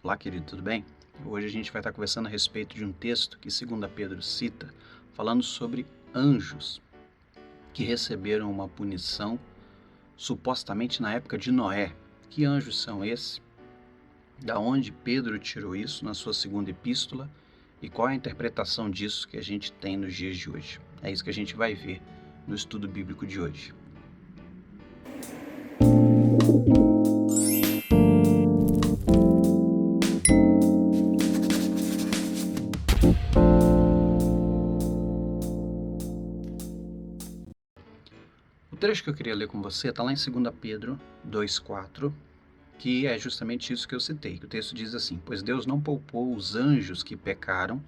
Olá, querido, tudo bem? Hoje a gente vai estar conversando a respeito de um texto que 2 Pedro cita, falando sobre anjos que receberam uma punição supostamente na época de Noé. Que anjos são esses? Da onde Pedro tirou isso na sua segunda epístola? E qual é a interpretação disso que a gente tem nos dias de hoje? É isso que a gente vai ver no estudo bíblico de hoje. O trecho que eu queria ler com você está lá em 2 Pedro 2,4, que é justamente isso que eu citei, que o texto diz assim: pois Deus não poupou os anjos que pecaram,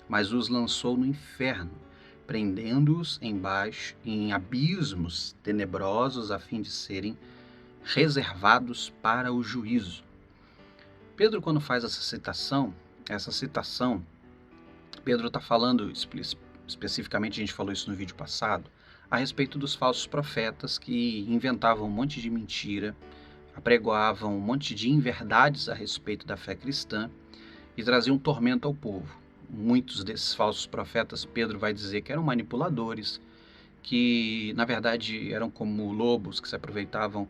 mas os lançou no inferno, prendendo-os embaixo em abismos tenebrosos, a fim de serem reservados para o juízo. Pedro, quando faz essa citação, Pedro está falando, especificamente, a gente falou isso no vídeo passado, a respeito dos falsos profetas que inventavam um monte de mentira, apregoavam um monte de inverdades a respeito da fé cristã e traziam tormento ao povo. Muitos desses falsos profetas, Pedro vai dizer que eram manipuladores, que na verdade eram como lobos que se aproveitavam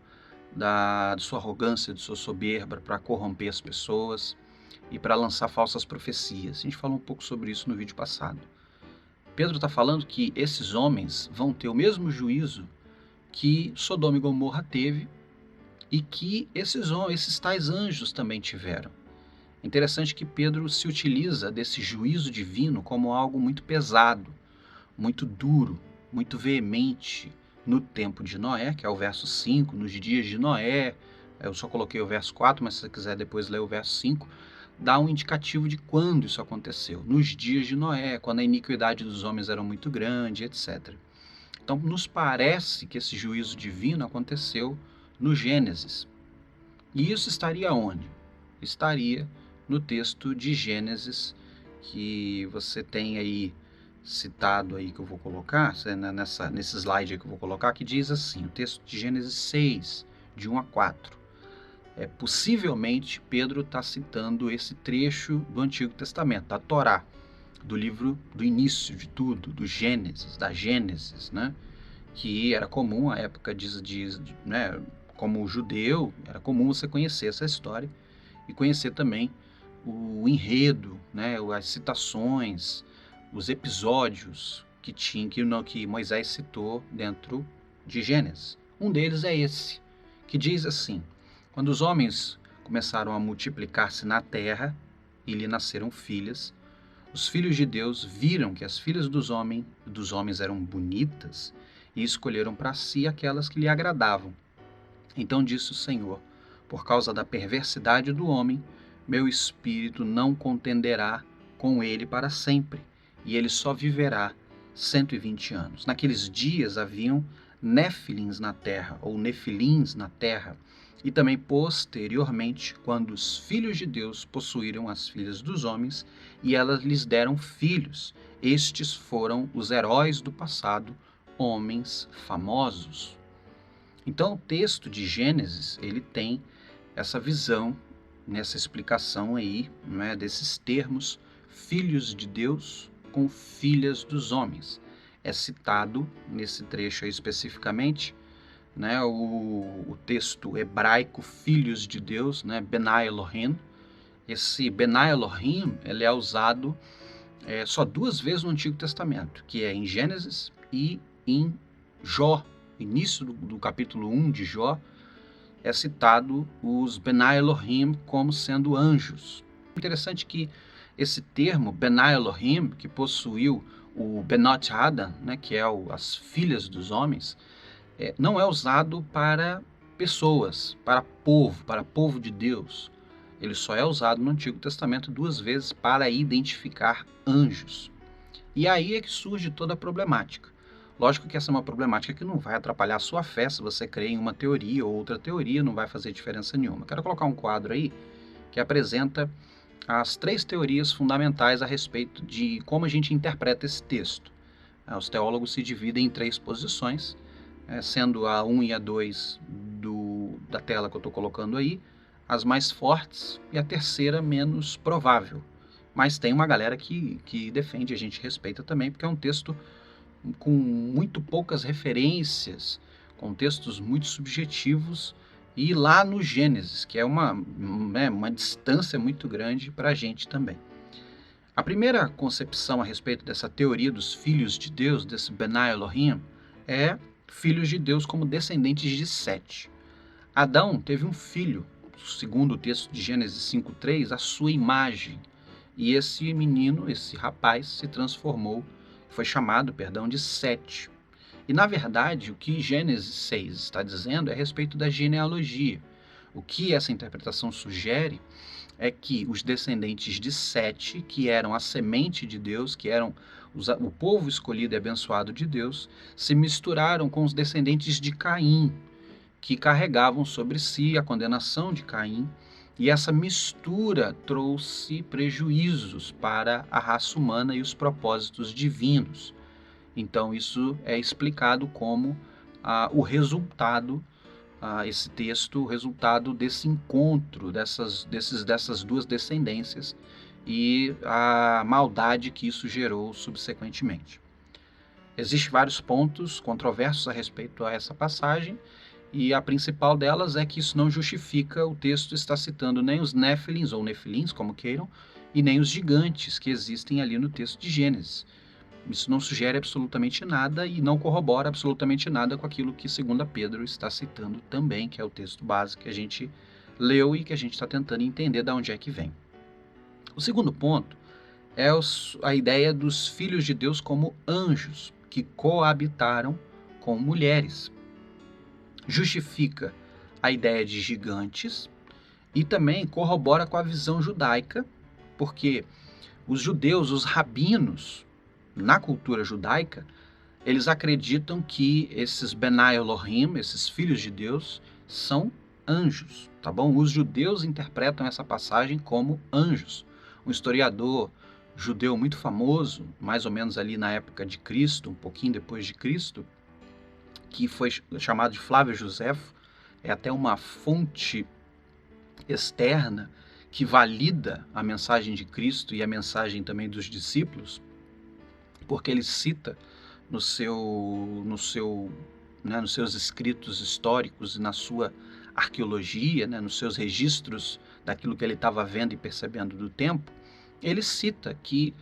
de sua arrogância, de sua soberba para corromper as pessoas e para lançar falsas profecias. A gente falou um pouco sobre isso no vídeo passado. Pedro está falando que esses homens vão ter o mesmo juízo que Sodoma e Gomorra teve e que esses tais anjos também tiveram. Interessante que Pedro se utiliza desse juízo divino como algo muito pesado, muito duro, muito veemente no tempo de Noé, que é o verso 5, nos dias de Noé. Eu só coloquei o verso 4, mas se você quiser depois ler o verso 5, dá um indicativo de quando isso aconteceu. Nos dias de Noé, quando a iniquidade dos homens era muito grande, etc. Então, nos parece que esse juízo divino aconteceu no Gênesis. E isso estaria onde? Estaria no texto de Gênesis, que você tem aí citado aí, que eu vou colocar, nesse slide aí que eu vou colocar, que diz assim, o texto de Gênesis 6, de 1 a 4. Possivelmente, Pedro está citando esse trecho do Antigo Testamento, da Torá, do livro do início de tudo, do Gênesis, da Gênesis, né? Que era comum à época né, como judeu, era comum você conhecer essa história e conhecer também o enredo, né, as citações, os episódios que Moisés citou dentro de Gênesis. Um deles é esse, que diz assim: quando os homens começaram a multiplicar-se na terra e lhe nasceram filhas, os filhos de Deus viram que as filhas dos homens eram bonitas e escolheram para si aquelas que lhe agradavam. Então disse o Senhor: por causa da perversidade do homem, meu espírito não contenderá com ele para sempre, e ele só viverá 120 anos. Naqueles dias haviam néfilins na terra, ou nefilins na terra, e também posteriormente, quando os filhos de Deus possuíram as filhas dos homens, e elas lhes deram filhos. Estes foram os heróis do passado, homens famosos. Então, o texto de Gênesis, ele tem essa visão, nessa explicação aí, né, desses termos, filhos de Deus com filhas dos homens. É citado nesse trecho aí especificamente, né, o texto hebraico filhos de Deus, né, Benai Elohim. Esse Benai Elohim, ele é usado só 2 vezes no Antigo Testamento, que é em Gênesis e em Jó. Início do capítulo 1 de Jó, é citado os Benai Elohim como sendo anjos. Interessante que esse termo, Benai Elohim, que possuiu o Benot Adam, né, que é as filhas dos homens, não é usado para pessoas, para povo de Deus. Ele só é usado no Antigo Testamento 2 vezes para identificar anjos. E aí é que surge toda a problemática. Lógico que essa é uma problemática que não vai atrapalhar a sua fé se você crê em uma teoria ou outra teoria, não vai fazer diferença nenhuma. Quero colocar um quadro aí que apresenta as 3 teorias fundamentais a respeito de como a gente interpreta esse texto. Os teólogos se dividem em 3 posições, sendo a 1 e a 2 da tela que eu estou colocando aí, as mais fortes e a terceira menos provável. Mas tem uma galera que defende, a gente respeita também, porque é um texto com muito poucas referências, com textos muito subjetivos, e lá no Gênesis, que é uma distância muito grande para a gente também. A primeira concepção a respeito dessa teoria dos filhos de Deus, desse Benai Elohim, é filhos de Deus como descendentes de Sete. Adão teve um filho, segundo o texto de Gênesis 5:3, à sua imagem. E esse menino, esse rapaz, se transformou, foi chamado, de Sete. E, na verdade, o que Gênesis 6 está dizendo é a respeito da genealogia. O que essa interpretação sugere é que os descendentes de Sete, que eram a semente de Deus, que eram o povo escolhido e abençoado de Deus, se misturaram com os descendentes de Caim, que carregavam sobre si a condenação de Caim, e essa mistura trouxe prejuízos para a raça humana e os propósitos divinos. Então, isso é explicado como o resultado, esse texto, o resultado desse encontro dessas duas descendências e a maldade que isso gerou subsequentemente. Existem vários pontos controversos a respeito a essa passagem, e a principal delas é que isso não justifica o texto estar citando nem os Néfilins, ou Nefilins, como queiram, e nem os gigantes que existem ali no texto de Gênesis. Isso não sugere absolutamente nada e não corrobora absolutamente nada com aquilo que 2 Pedro está citando também, que é o texto básico que a gente leu e que a gente está tentando entender de onde é que vem. O segundo ponto é a ideia dos filhos de Deus como anjos que coabitaram com mulheres. Justifica a ideia de gigantes e também corrobora com a visão judaica, porque os judeus, os rabinos, na cultura judaica, eles acreditam que esses Benai Elohim, esses filhos de Deus, são anjos, tá bom? Os judeus interpretam essa passagem como anjos. Um historiador judeu muito famoso, mais ou menos ali na época de Cristo, um pouquinho depois de Cristo, que foi chamado de Flávio Josefo, é até uma fonte externa que valida a mensagem de Cristo e a mensagem também dos discípulos, porque ele cita nos seus escritos históricos e na sua arqueologia, nos seus registros daquilo que ele estava vendo e percebendo do tempo, ele cita que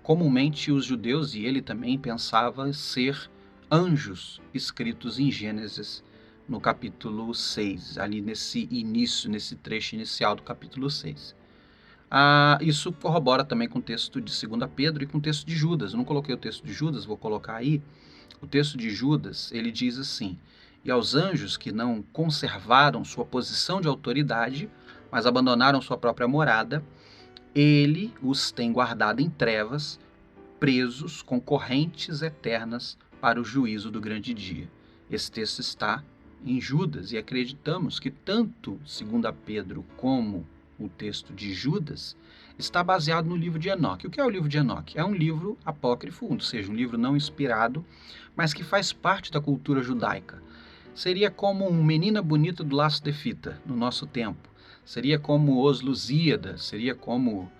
comumente os judeus, e ele também, pensava ser anjos escritos em Gênesis, no capítulo 6, ali nesse trecho inicial do capítulo 6. Isso corrobora também com o texto de 2 Pedro e com o texto de Judas. Eu não coloquei o texto de Judas, vou colocar aí. O texto de Judas, ele diz assim: e aos anjos que não conservaram sua posição de autoridade, mas abandonaram sua própria morada, ele os tem guardado em trevas, presos com correntes eternas para o juízo do grande dia. Esse texto está em Judas, e acreditamos que tanto 2 Pedro como o texto de Judas está baseado no livro de Enoque. O que é o livro de Enoque? É um livro apócrifo, ou seja, um livro não inspirado, mas que faz parte da cultura judaica. Seria como um Menina Bonita do Laço de Fita, no nosso tempo. Seria como Os Lusíadas, seria como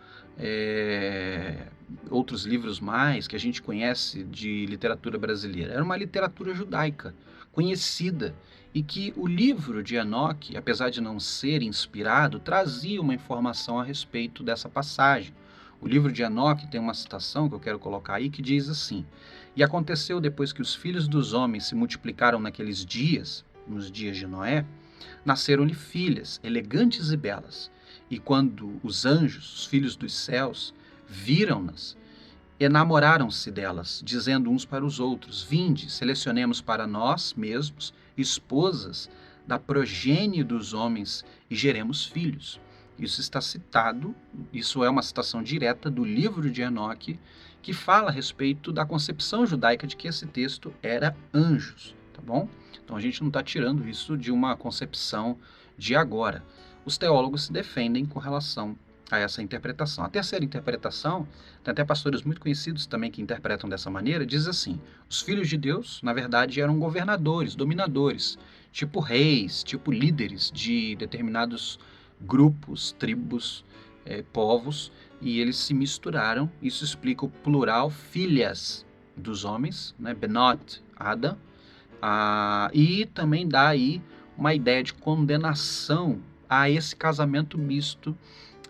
outros livros mais que a gente conhece de literatura brasileira. Era uma literatura judaica, conhecida, e que o livro de Enoque, apesar de não ser inspirado, trazia uma informação a respeito dessa passagem. O livro de Enoque tem uma citação que eu quero colocar aí, que diz assim: e aconteceu depois que os filhos dos homens se multiplicaram naqueles dias, nos dias de Noé, nasceram-lhe filhas, elegantes e belas. E quando os anjos, os filhos dos céus, viram-nas, enamoraram-se delas, dizendo uns para os outros: vinde, selecionemos para nós mesmos esposas da progênie dos homens e geremos filhos. Isso está citado, isso é uma citação direta do livro de Enoque, que fala a respeito da concepção judaica de que esse texto era anjos, tá bom? Então a gente não está tirando isso de uma concepção de agora. Os teólogos se defendem com relação a essa interpretação. A terceira interpretação, tem até pastores muito conhecidos também que interpretam dessa maneira, diz assim: os filhos de Deus, na verdade, eram governadores, dominadores, tipo reis, tipo líderes de determinados grupos, tribos, povos, e eles se misturaram. Isso explica o plural filhas dos homens, né? Benot, Adam, e também dá aí uma ideia de condenação a esse casamento misto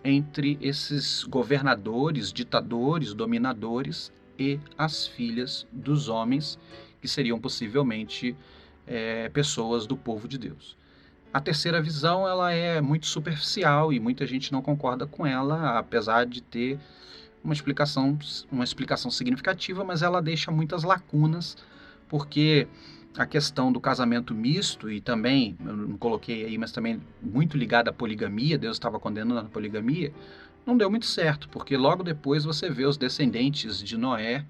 entre esses governadores, ditadores, dominadores e as filhas dos homens, que seriam possivelmente pessoas do povo de Deus. A terceira visão, ela é muito superficial e muita gente não concorda com ela, apesar de ter uma explicação significativa, mas ela deixa muitas lacunas, porque a questão do casamento misto, e também, eu não coloquei aí, mas também muito ligada à poligamia, Deus estava condenando a poligamia, não deu muito certo, porque logo depois você vê os descendentes de Noé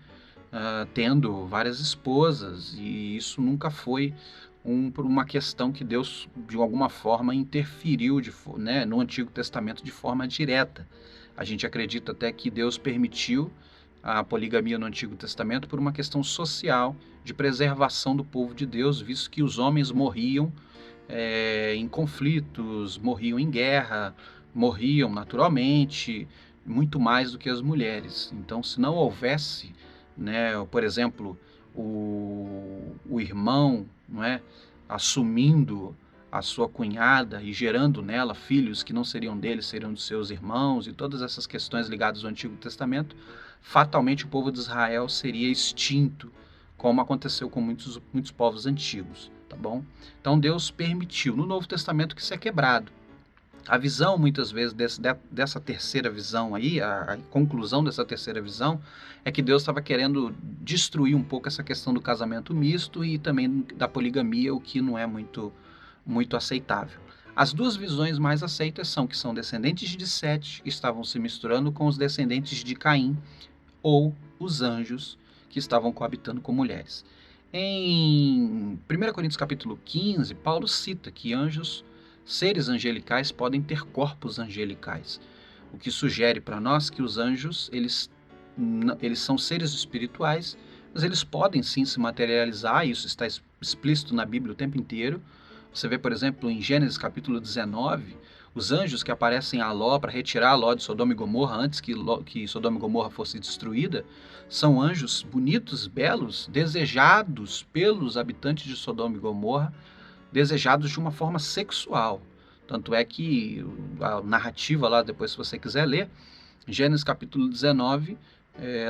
tendo várias esposas, e isso nunca foi por uma questão que Deus, de alguma forma, interferiu no Antigo Testamento de forma direta. A gente acredita até que Deus permitiu a poligamia no Antigo Testamento por uma questão social, de preservação do povo de Deus, visto que os homens morriam em conflitos, morriam em guerra, morriam naturalmente, muito mais do que as mulheres. Então, se não houvesse, por exemplo, o irmão, não é, assumindo a sua cunhada e gerando nela filhos que não seriam dele, seriam dos seus irmãos, e todas essas questões ligadas ao Antigo Testamento, fatalmente o povo de Israel seria extinto, como aconteceu com muitos povos antigos, tá bom? Então Deus permitiu no Novo Testamento que isso é quebrado. A visão, muitas vezes, dessa terceira visão aí, a conclusão dessa terceira visão, é que Deus estava querendo destruir um pouco essa questão do casamento misto e também da poligamia, o que não é muito aceitável. As duas visões mais aceitas são que são descendentes de Sete, que estavam se misturando com os descendentes de Caim, ou os anjos que estavam coabitando com mulheres. Em 1 Coríntios capítulo 15, Paulo cita que seres angelicais podem ter corpos angelicais, o que sugere para nós que os anjos, eles são seres espirituais, mas eles podem sim se materializar, isso está explícito na Bíblia o tempo inteiro. Você vê, por exemplo, em Gênesis capítulo 19, os anjos que aparecem a Ló para retirar Ló de Sodoma e Gomorra antes que Sodoma e Gomorra fosse destruída, são anjos bonitos, belos, desejados pelos habitantes de Sodoma e Gomorra, desejados de uma forma sexual. Tanto é que a narrativa lá, depois se você quiser ler, Gênesis capítulo 19,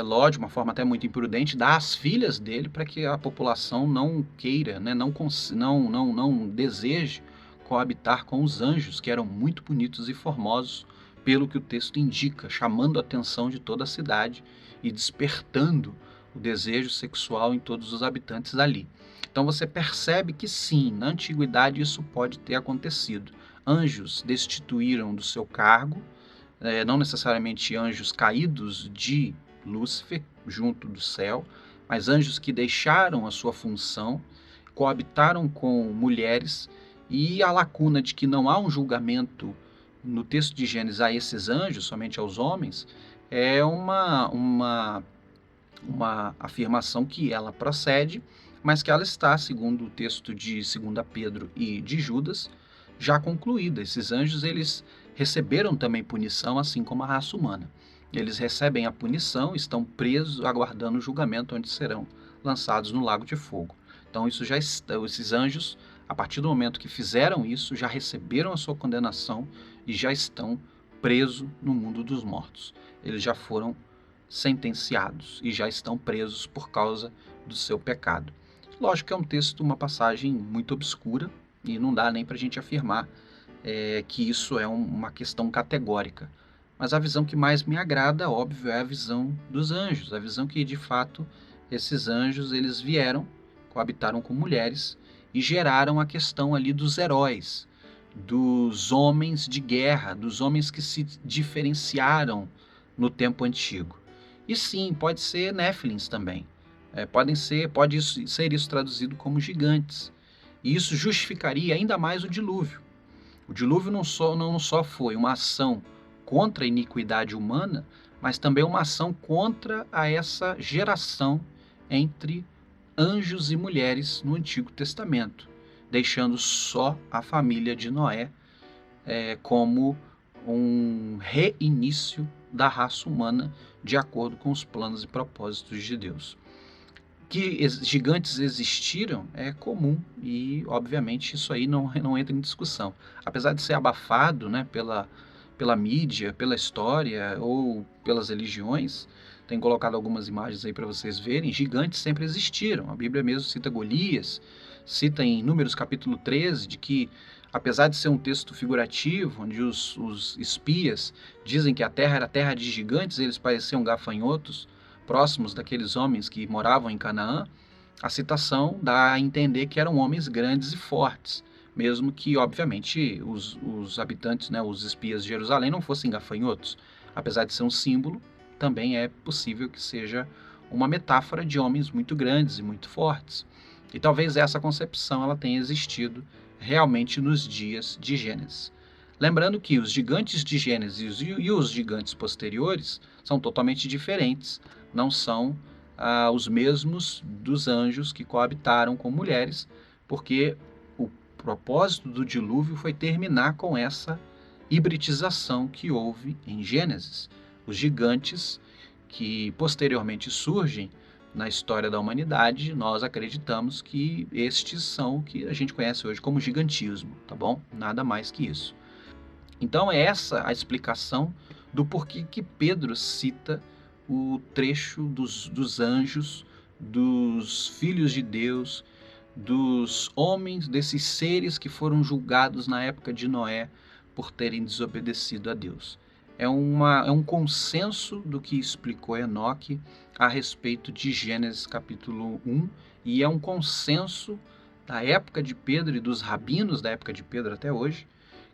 Ló, de uma forma até muito imprudente, dá as filhas dele para que a população não queira, não deseje coabitar com os anjos, que eram muito bonitos e formosos, pelo que o texto indica, chamando a atenção de toda a cidade e despertando o desejo sexual em todos os habitantes ali. Então você percebe que sim, na antiguidade isso pode ter acontecido. Anjos destituíram do seu cargo, não necessariamente anjos caídos de Lúcifer junto do céu, mas anjos que deixaram a sua função, coabitaram com mulheres, e a lacuna de que não há um julgamento no texto de Gênesis a esses anjos, somente aos homens, é uma afirmação que ela procede, mas que ela está, segundo o texto de 2 Pedro e de Judas, já concluída. Esses anjos, eles receberam também punição, assim como a raça humana. Eles recebem a punição, estão presos, aguardando o julgamento, onde serão lançados no lago de fogo. Então, esses anjos, a partir do momento que fizeram isso, já receberam a sua condenação e já estão presos no mundo dos mortos. Eles já foram sentenciados e já estão presos por causa do seu pecado. Lógico que é um texto, uma passagem muito obscura, e não dá nem para a gente afirmar que isso é uma questão categórica. Mas a visão que mais me agrada, óbvio, é a visão dos anjos, a visão que, de fato, esses anjos, eles vieram, coabitaram com mulheres e geraram a questão ali dos heróis, dos homens de guerra, dos homens que se diferenciaram no tempo antigo. E sim, pode ser Néfilins também. Pode ser isso traduzido como gigantes. E isso justificaria ainda mais o dilúvio. O dilúvio não só foi uma ação contra a iniquidade humana, mas também uma ação contra essa geração entre anjos e mulheres no Antigo Testamento, deixando só a família de Noé como um reinício da raça humana de acordo com os planos e propósitos de Deus. Que gigantes existiram é comum e, obviamente, isso aí não entra em discussão. Apesar de ser abafado, né, pela mídia, pela história ou pelas religiões, tem colocado algumas imagens aí para vocês verem, gigantes sempre existiram. A Bíblia mesmo cita Golias, cita em Números capítulo 13, de que, apesar de ser um texto figurativo, onde os espias dizem que a terra era terra de gigantes, eles pareciam gafanhotos, próximos daqueles homens que moravam em Canaã, a citação dá a entender que eram homens grandes e fortes, mesmo que, obviamente, os habitantes, né, os espias de Jerusalém não fossem gafanhotos. Apesar de ser um símbolo, também é possível que seja uma metáfora de homens muito grandes e muito fortes. E talvez essa concepção ela tenha existido realmente nos dias de Gênesis. Lembrando que os gigantes de Gênesis e os gigantes posteriores são totalmente diferentes, não são os mesmos dos anjos que coabitaram com mulheres, porque o propósito do dilúvio foi terminar com essa hibridização que houve em Gênesis. Os gigantes que posteriormente surgem na história da humanidade, nós acreditamos que estes são o que a gente conhece hoje como gigantismo, tá bom? Nada mais que isso. Então é essa a explicação do porquê que Pedro cita o trecho dos anjos, dos filhos de Deus, dos homens, desses seres que foram julgados na época de Noé por terem desobedecido a Deus. É um consenso do que explicou Enoque a respeito de Gênesis capítulo 1, e é um consenso da época de Pedro e dos rabinos da época de Pedro até hoje,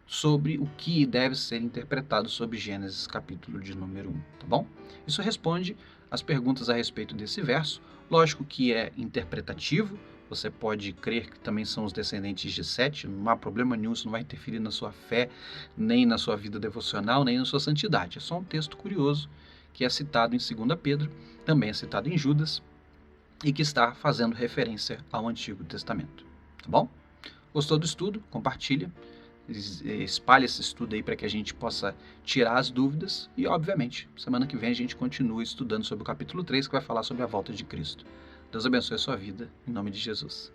sobre o que deve ser interpretado sobre Gênesis capítulo de número 1, tá bom? Isso responde às perguntas a respeito desse verso. Lógico que é interpretativo, você pode crer que também são os descendentes de Sete, não há problema nenhum, isso não vai interferir na sua fé, nem na sua vida devocional, nem na sua santidade. É só um texto curioso que é citado em 2 Pedro, também é citado em Judas, e que está fazendo referência ao Antigo Testamento, tá bom? Gostou do estudo? Compartilha. Espalhe esse estudo aí para que a gente possa tirar as dúvidas e, obviamente, semana que vem a gente continua estudando sobre o capítulo 3, que vai falar sobre a volta de Cristo. Deus abençoe a sua vida, em nome de Jesus.